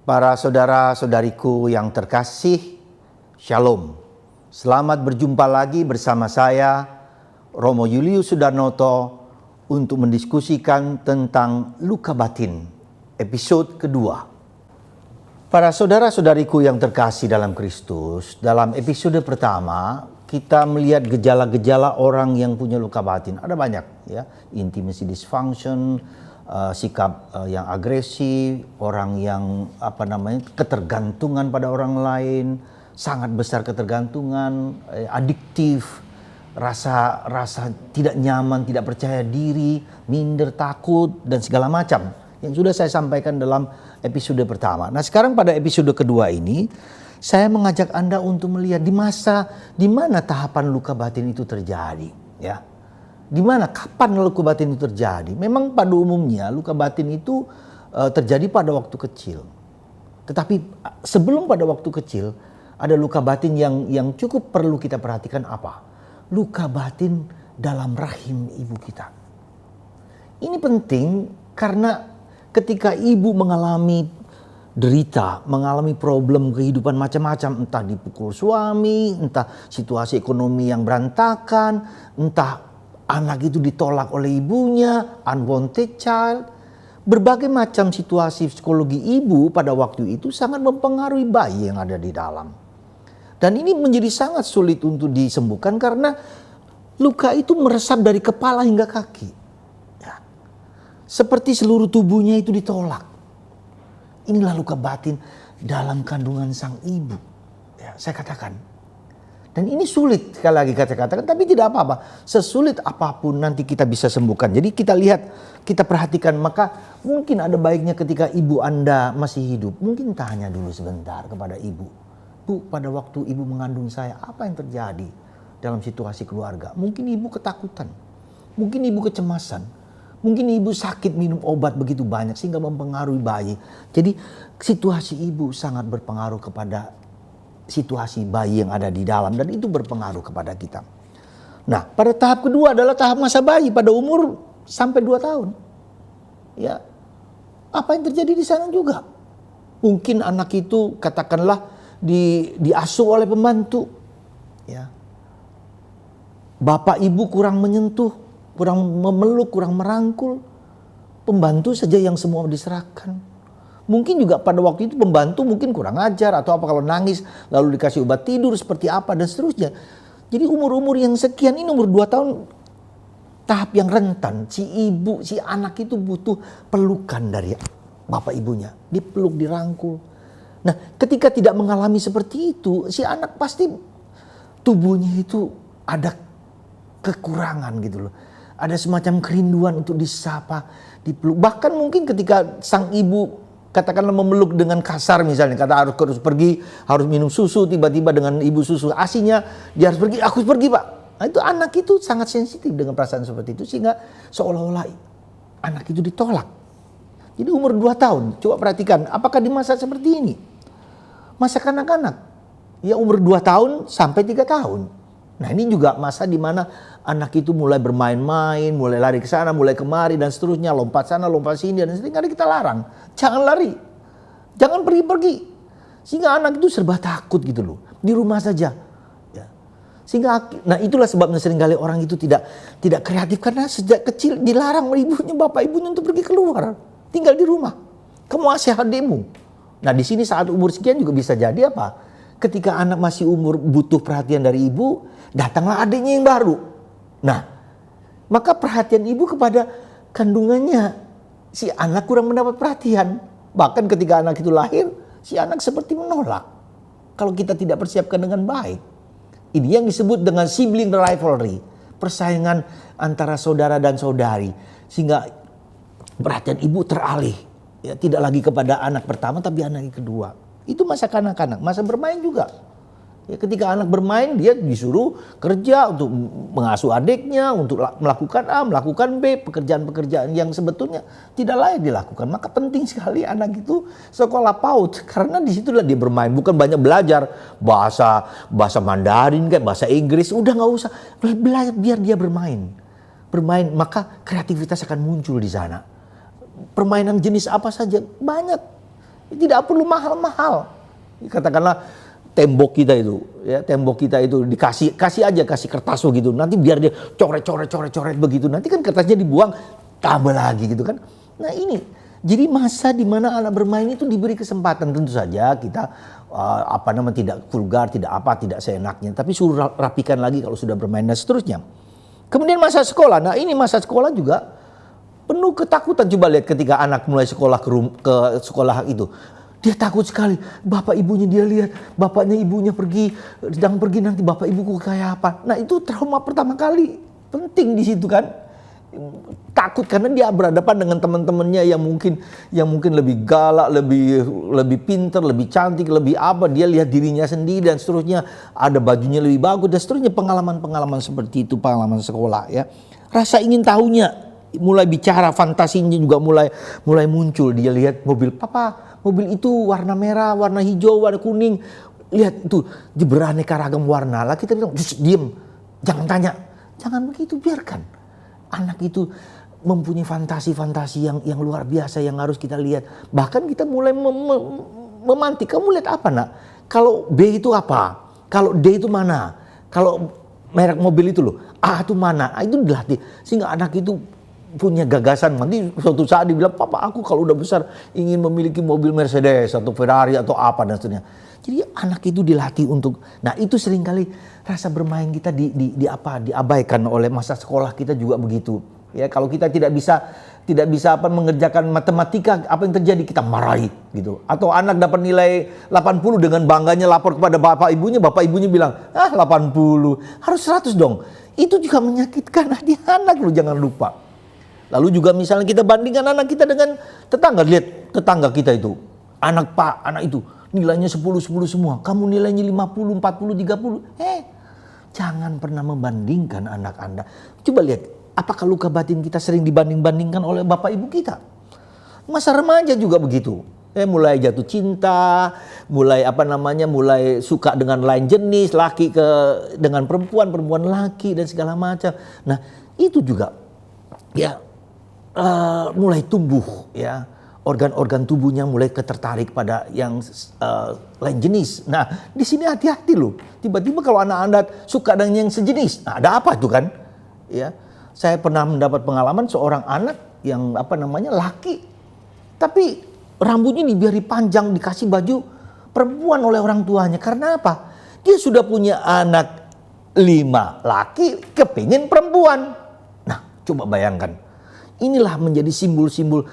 Para saudara-saudariku yang terkasih, Shalom. Selamat berjumpa lagi bersama saya, Romo Julius Sudarnoto, untuk mendiskusikan tentang luka batin, episode kedua. Para saudara-saudariku yang terkasih dalam Kristus, dalam episode pertama, kita melihat gejala-gejala orang yang punya luka batin. Ada banyak, ya, intimacy dysfunction, sikap yang agresif, orang yang ketergantungan pada orang lain, sangat besar ketergantungan, adiktif, rasa tidak nyaman, tidak percaya diri, minder, takut, dan segala macam yang sudah saya sampaikan dalam episode pertama. Nah, sekarang pada episode kedua ini saya mengajak Anda untuk melihat di mana tahapan luka batin itu terjadi, ya. Di mana, kapan luka batin itu terjadi? Memang pada umumnya luka batin itu terjadi pada waktu kecil. Tetapi sebelum pada waktu kecil, ada luka batin yang cukup perlu kita perhatikan apa? Luka batin dalam rahim ibu kita. Ini penting karena ketika ibu mengalami derita, mengalami problem kehidupan macam-macam, entah dipukul suami, entah situasi ekonomi yang berantakan, entah anak itu ditolak oleh ibunya, unwanted child. Berbagai macam situasi psikologi ibu pada waktu itu sangat mempengaruhi bayi yang ada di dalam. Dan ini menjadi sangat sulit untuk disembuhkan karena luka itu meresap dari kepala hingga kaki. Ya. Seperti seluruh tubuhnya itu ditolak. Inilah luka batin dalam kandungan sang ibu. Ya, saya katakan. Dan ini sulit, sekali lagi katakan, tapi tidak apa-apa. Sesulit apapun nanti kita bisa sembuhkan. Jadi kita lihat, kita perhatikan, maka mungkin ada baiknya ketika ibu Anda masih hidup, mungkin tanya dulu sebentar kepada ibu. Bu, pada waktu ibu mengandung saya, apa yang terjadi dalam situasi keluarga? Mungkin ibu ketakutan, mungkin ibu kecemasan, mungkin ibu sakit minum obat begitu banyak sehingga mempengaruhi bayi. Jadi situasi ibu sangat berpengaruh kepada situasi bayi yang ada di dalam, dan itu berpengaruh kepada kita. Nah, pada tahap kedua adalah tahap masa bayi pada umur sampai 2 tahun. Ya. Apa yang terjadi di sana juga? Mungkin anak itu katakanlah diasuh oleh pembantu. Ya. Bapak ibu kurang menyentuh, kurang memeluk, kurang merangkul. Pembantu saja yang semua diserahkan. Mungkin juga pada waktu itu pembantu mungkin kurang ajar atau apa, kalau nangis lalu dikasih obat tidur seperti apa dan seterusnya. Jadi umur-umur yang sekian ini, umur 2 tahun, tahap yang rentan. Si ibu, si anak itu butuh pelukan dari bapak ibunya. Dipeluk, dirangkul. Nah, ketika tidak mengalami seperti itu, si anak pasti tubuhnya itu ada kekurangan gitu loh. Ada semacam kerinduan untuk disapa, dipeluk. Bahkan mungkin ketika sang ibu katakanlah memeluk dengan kasar, misalnya kata harus pergi, harus minum susu, tiba-tiba dengan ibu susu asinya dia harus pergi, aku pergi pak. Nah, itu anak itu sangat sensitif dengan perasaan seperti itu, sehingga seolah-olah anak itu ditolak. Jadi umur 2 tahun, coba perhatikan apakah di masa seperti ini, masa kanak-kanak, ya umur 2 tahun sampai 3 tahun. Nah, ini juga masa di mana anak itu mulai bermain-main, mulai lari ke sana, mulai kemari dan seterusnya, lompat sana, lompat sini, dan seringkali kita larang, jangan lari, jangan pergi-pergi, sehingga anak itu serba takut gitu loh, di rumah saja. Ya. Sehingga, nah itulah sebabnya seringkali orang itu tidak kreatif karena sejak kecil dilarang oleh ibunya, bapak ibunya untuk pergi keluar, tinggal di rumah, kamu asih adikmu. Nah, di sini saat umur sekian juga bisa jadi apa? Ketika anak masih umur butuh perhatian dari ibu, datanglah adiknya yang baru. Nah, maka perhatian ibu kepada kandungannya, si anak kurang mendapat perhatian. Bahkan ketika anak itu lahir, si anak seperti menolak kalau kita tidak persiapkan dengan baik. Ini yang disebut dengan sibling rivalry, persaingan antara saudara dan saudari, sehingga perhatian ibu teralih, ya, tidak lagi kepada anak pertama tapi anak yang kedua. Itu masa kanak-kanak, masa bermain juga. Ya, ketika anak bermain, dia disuruh kerja untuk mengasuh adiknya, untuk melakukan A, melakukan B, pekerjaan-pekerjaan yang sebetulnya tidak layak dilakukan. Maka penting sekali anak itu sekolah PAUD, karena disitulah dia bermain, bukan banyak belajar bahasa Mandarin, kayak bahasa Inggris, udah nggak usah belajar, biar dia bermain, maka kreativitas akan muncul di sana. Permainan jenis apa saja banyak. Tidak perlu mahal-mahal. Katakanlah tembok kita itu, ya tembok kita itu kasih kertas begitu. Nanti biar dia coret begitu. Nanti kan kertasnya dibuang, tambah lagi gitu kan. Nah ini, jadi masa di mana anak bermain itu diberi kesempatan. Tentu saja kita tidak vulgar, tidak seenaknya. Tapi suruh rapikan lagi kalau sudah bermain dan seterusnya. Kemudian masa sekolah. Nah ini masa sekolah juga penuh ketakutan. Coba lihat ketika anak mulai sekolah ke sekolah itu. Dia takut sekali. Bapak ibunya dia lihat. Bapaknya ibunya sedang pergi nanti bapak ibuku kayak apa. Nah itu trauma pertama kali. Penting di situ kan. Takut karena dia berhadapan dengan teman-temannya yang mungkin lebih galak, lebih pintar, lebih cantik, lebih apa. Dia lihat dirinya sendiri dan seterusnya. Ada bajunya lebih bagus dan seterusnya. Pengalaman-pengalaman seperti itu, pengalaman sekolah ya. Rasa ingin tahunya mulai bicara, fantasinya juga mulai muncul. Dia lihat mobil, papa, mobil itu warna merah, warna hijau, warna kuning. Lihat itu beraneka ragam warna. Lah kita bilang, diam, jangan tanya, jangan begitu, biarkan. Anak itu mempunyai fantasi-fantasi yang luar biasa yang harus kita lihat. Bahkan kita mulai memantik. Kamu lihat apa nak? Kalau B itu apa? Kalau D itu mana? Kalau merek mobil itu loh, A itu mana? Itu dilatih sehingga anak itu punya gagasan. Nanti suatu saat dibilang, papa aku kalau udah besar ingin memiliki mobil Mercedes atau Ferrari atau apa dan seterusnya. Jadi anak itu dilatih untuk, nah itu seringkali rasa bermain kita diabaikan oleh masa sekolah kita juga begitu. Ya kalau kita tidak bisa mengerjakan matematika, apa yang terjadi? Kita marahi gitu. Atau anak dapat nilai 80 dengan bangganya lapor kepada bapak ibunya bilang, 80, harus 100 dong. Itu juga menyakitkan hati anak loh, jangan lupa. Lalu juga misalnya kita bandingkan anak kita dengan tetangga. Lihat tetangga kita itu. Anak itu nilainya 10 semua. Kamu nilainya 50, 40, 30. Jangan pernah membandingkan anak Anda. Coba lihat, apakah luka batin kita sering dibanding-bandingkan oleh bapak ibu kita? Masa remaja juga begitu. Mulai jatuh cinta, mulai suka dengan lain jenis, laki dengan perempuan laki dan segala macam. Nah, itu juga ya mulai tumbuh ya, organ-organ tubuhnya mulai ketertarik pada yang lain jenis. Nah di sini hati-hati loh, tiba-tiba kalau anak Anda suka dengan yang sejenis, nah ada apa tuh kan? Ya, saya pernah mendapat pengalaman seorang anak yang laki, tapi rambutnya dibiari panjang, dikasih baju perempuan oleh orang tuanya. Karena apa? Dia sudah punya anak 5 laki, kepingin perempuan. Nah coba bayangkan. Inilah menjadi simbol-simbol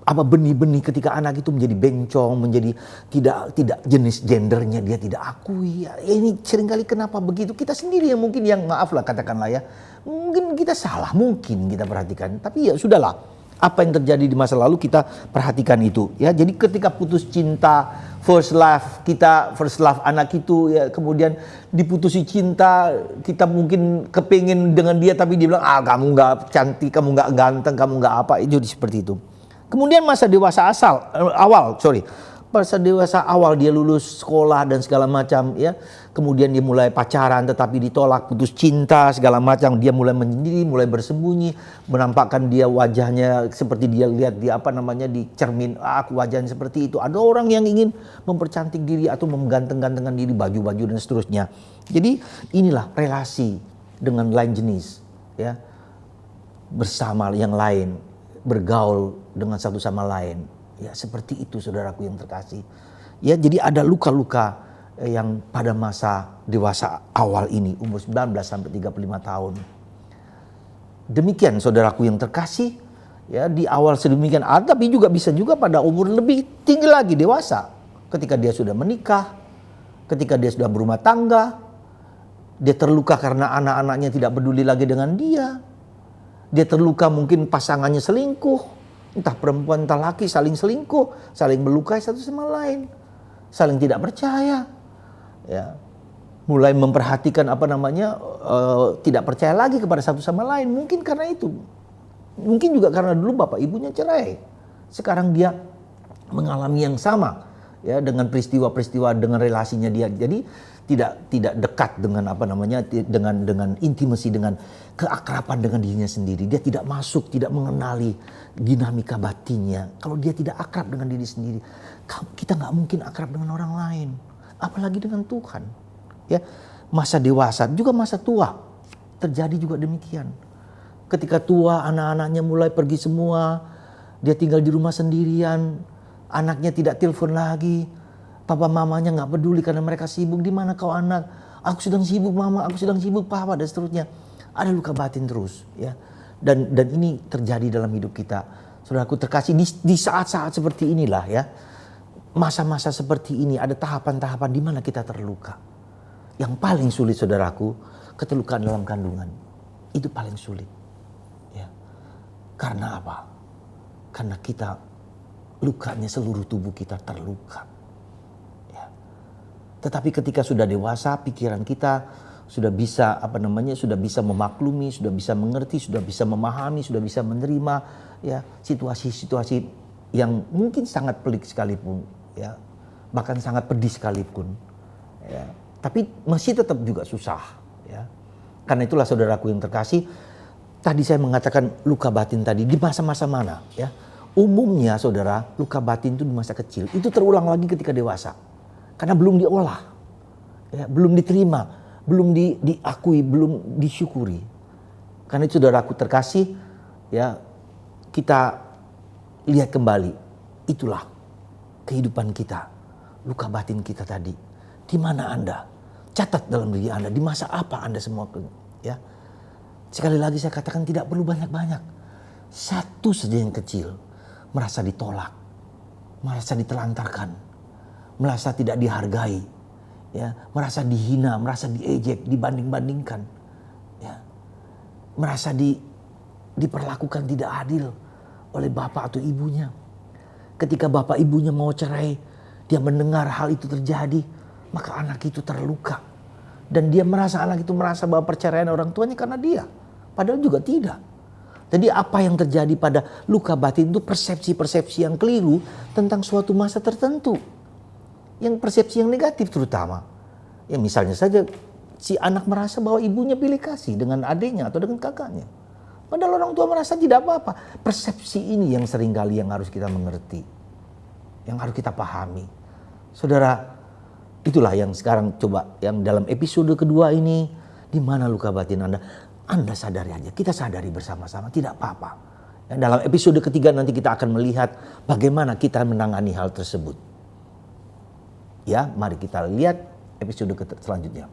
benih-benih ketika anak itu menjadi bencong, menjadi tidak jenis gendernya dia tidak akui. Ya, ini seringkali kenapa begitu? Kita sendiri yang mungkin maaf lah katakanlah ya. Mungkin kita salah, mungkin kita perhatikan. Tapi ya sudahlah. Apa yang terjadi di masa lalu kita perhatikan itu ya. Jadi ketika putus cinta, first love anak itu ya, kemudian diputusi cinta, kita mungkin kepingin dengan dia tapi dia bilang kamu nggak cantik, kamu nggak ganteng, kamu nggak apa, itu seperti itu. Kemudian masa dewasa awal dia lulus sekolah dan segala macam ya. Kemudian dia mulai pacaran tetapi ditolak, putus cinta segala macam. Dia mulai menyendiri, mulai bersembunyi, menampakkan dia wajahnya seperti dia lihat di di cermin, aku wajahnya seperti itu. Ada orang yang ingin mempercantik diri atau mengganteng-gantengkan diri, baju-baju dan seterusnya. Jadi inilah relasi dengan lain jenis ya. Bersama yang lain, bergaul dengan satu sama lain. Ya seperti itu saudaraku yang terkasih. Ya jadi ada luka-luka yang pada masa dewasa awal ini, umur 19 sampai 35 tahun. Demikian saudaraku yang terkasih, ya di awal sedemikian, tapi bisa juga pada umur lebih tinggi lagi, dewasa. Ketika dia sudah menikah, ketika dia sudah berumah tangga, dia terluka karena anak-anaknya tidak peduli lagi dengan dia. Dia terluka mungkin pasangannya selingkuh, entah perempuan entah laki saling selingkuh, saling melukai satu sama lain, saling tidak percaya. Ya, mulai memperhatikan tidak percaya lagi kepada satu sama lain. Mungkin karena itu, mungkin juga karena dulu bapak ibunya cerai. Sekarang dia mengalami yang sama, ya, dengan peristiwa-peristiwa, dengan relasinya dia. Jadi tidak dekat dengan dengan intimasi, dengan keakraban dengan dirinya sendiri. Dia tidak masuk, tidak mengenali dinamika batinnya. Kalau dia tidak akrab dengan diri sendiri, kita nggak mungkin akrab dengan orang lain, apalagi dengan Tuhan. Ya, masa dewasa juga masa tua terjadi juga demikian. Ketika tua, anak-anaknya mulai pergi semua, dia tinggal di rumah sendirian, anaknya tidak telepon lagi. Papa mamanya nggak peduli karena mereka sibuk. Di mana kau anak? Aku sedang sibuk mama, aku sedang sibuk papa, dan seterusnya. Ada luka batin terus, ya. Dan ini terjadi dalam hidup kita. Saudaraku terkasih, di saat-saat seperti inilah, ya. Masa-masa seperti ini ada tahapan-tahapan di mana kita terluka. Yang paling sulit, saudaraku, keterlukaan dalam kandungan. Itu paling sulit. Ya. Karena apa? Karena kita lukanya seluruh tubuh kita terluka. Tetapi ketika sudah dewasa, pikiran kita sudah bisa sudah bisa memaklumi, sudah bisa mengerti, sudah bisa memahami, sudah bisa menerima, ya, situasi-situasi yang mungkin sangat pelik sekalipun, ya, bahkan sangat pedih sekalipun, ya, tapi masih tetap juga susah, ya. Karena itulah saudaraku yang terkasih, tadi saya mengatakan luka batin tadi di masa-masa mana, ya. Umumnya saudara, luka batin itu di masa kecil, itu terulang lagi ketika dewasa. Karena belum diolah, ya, belum diterima, belum diakui, belum disyukuri. Karena itu saudaraku terkasih, ya, kita lihat kembali, itulah kehidupan kita, luka batin kita tadi. Di mana Anda? Catat dalam diri Anda, di masa apa Anda semua, ya. Sekali lagi saya katakan tidak perlu banyak-banyak. Satu saja yang kecil, merasa ditolak, merasa ditelantarkan, merasa tidak dihargai, ya, merasa dihina, merasa diejek, dibanding-bandingkan, ya, merasa diperlakukan tidak adil oleh bapak atau ibunya. Ketika bapak ibunya mau cerai, dia mendengar hal itu terjadi, maka anak itu terluka. Dan dia merasa, anak itu merasa bahwa perceraian orang tuanya karena dia. Padahal juga tidak. Jadi apa yang terjadi pada luka batin itu persepsi-persepsi yang keliru tentang suatu masa tertentu. Yang persepsi yang negatif terutama. Ya misalnya saja si anak merasa bahwa ibunya pilih kasih dengan adiknya atau dengan kakaknya. Padahal orang tua merasa tidak apa-apa. Persepsi ini yang seringkali yang harus kita mengerti. Yang harus kita pahami. Saudara, itulah yang sekarang coba yang dalam episode kedua ini, di mana luka batin Anda? Anda sadari aja, kita sadari bersama-sama, tidak apa-apa. Ya, dalam episode ketiga nanti kita akan melihat bagaimana kita menangani hal tersebut. Ya, mari kita lihat episode selanjutnya.